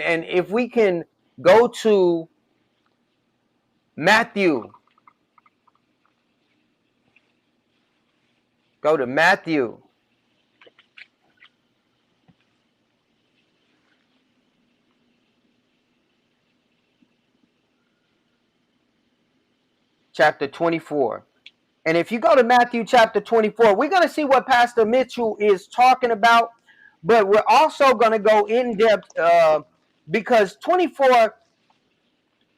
And if we can go to Matthew, go to Matthew. Chapter 24. And if you go to Matthew chapter 24, we're going to see what Pastor Mitchell is talking about, but we're also going to go in depth because 24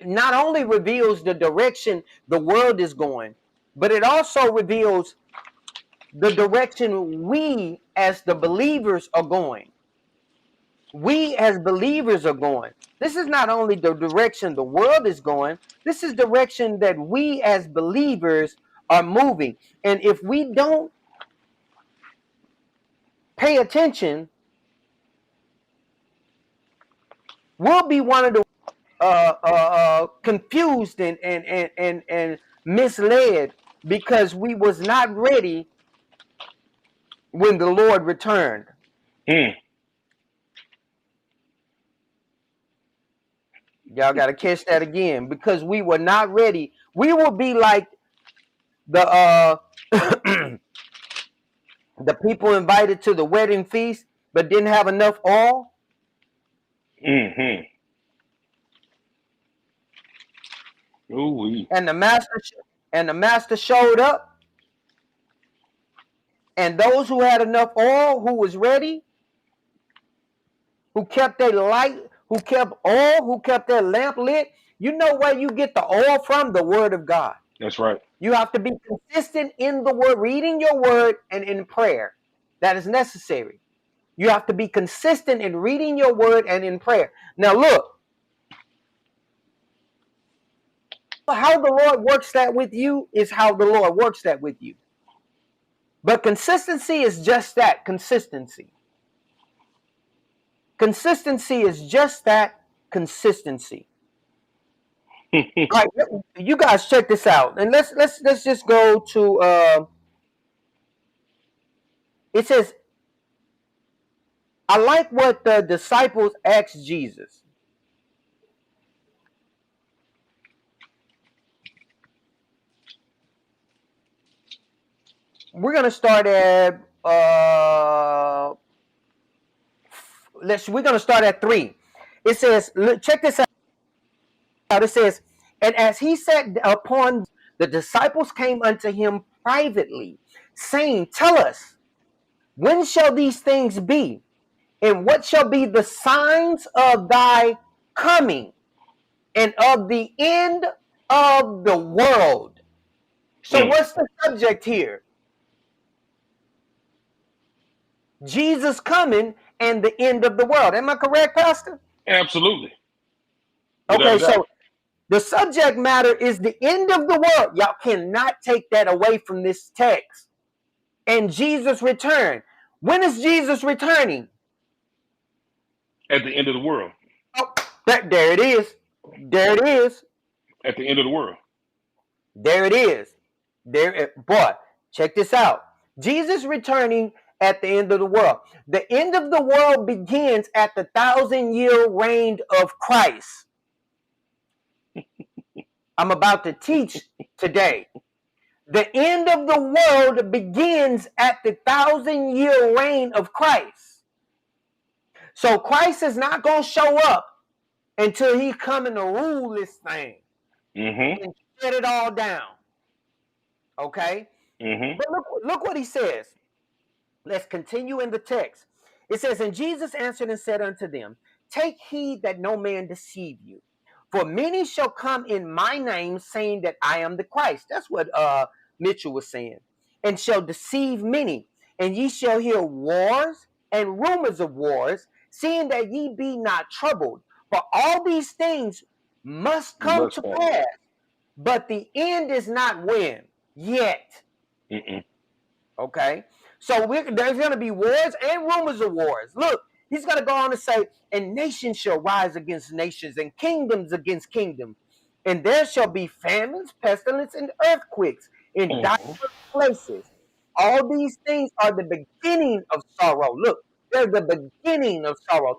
not only reveals the direction the world is going, but it also reveals the direction we as the believers are going. We as believers are going. This is not only the direction the world is going, this is direction that we as believers are moving. And if we don't pay attention, we'll be one of the confused and misled because we was not ready when the Lord returned. Y'all got to catch that again, because we were not ready. We will be like the the people invited to the wedding feast but didn't have enough oil. Mm-hmm. Ooh-wee. And the master showed up, and those who had enough oil, who was ready, who kept their light, who kept oil, who kept their lamp lit. You know where you get the oil from? The word of God. That's right. You have to be consistent in the word, reading your word and in prayer. That is necessary. You have to be consistent in reading your word and in prayer. Now look, how the Lord works that with you is how the Lord works that with you. But consistency is just that, consistency. Consistency is just that, consistency. All right, you guys check this out, and let's just go to. It says, I like what the disciples asked Jesus. We're gonna start at we're gonna start at 3. It says, check this out. It says, and as he sat upon, the disciples came unto him privately, saying, tell us, when shall these things be? And what shall be the signs of thy coming and of the end of the world? So what's the subject here? Jesus coming and the end of the world. Am I correct, Pastor? Absolutely. Okay, so the subject matter is the end of the world. Y'all cannot take that away from this text. And Jesus returned. When is Jesus returning? At the end of the world. Oh, there it is. There it is. At the end of the world. There it is. Boy, check this out. Jesus returning at the end of the world. The end of the world begins at the 1,000-year reign of Christ. I'm about to teach today. The end of the world begins at the 1,000-year reign of Christ. So Christ is not going to show up until he coming to rule this thing and shut it all down. Okay? But look what he says. Let's continue in the text. It says, and Jesus answered and said unto them, take heed that no man deceive you. For many shall come in my name, saying that I am the Christ. That's what Mitchell was saying. And shall deceive many. And ye shall hear wars and rumors of wars, seeing that ye be not troubled. For all these things must come to pass. But the end is not when? Yet. Okay? So there's going to be wars and rumors of wars. Look, he's going to go on to say, and nations shall rise against nations, and kingdoms against kingdoms. And there shall be famines, pestilence, and earthquakes in diverse places. All these things are the beginning of sorrow. Look, they're the beginning of sorrow.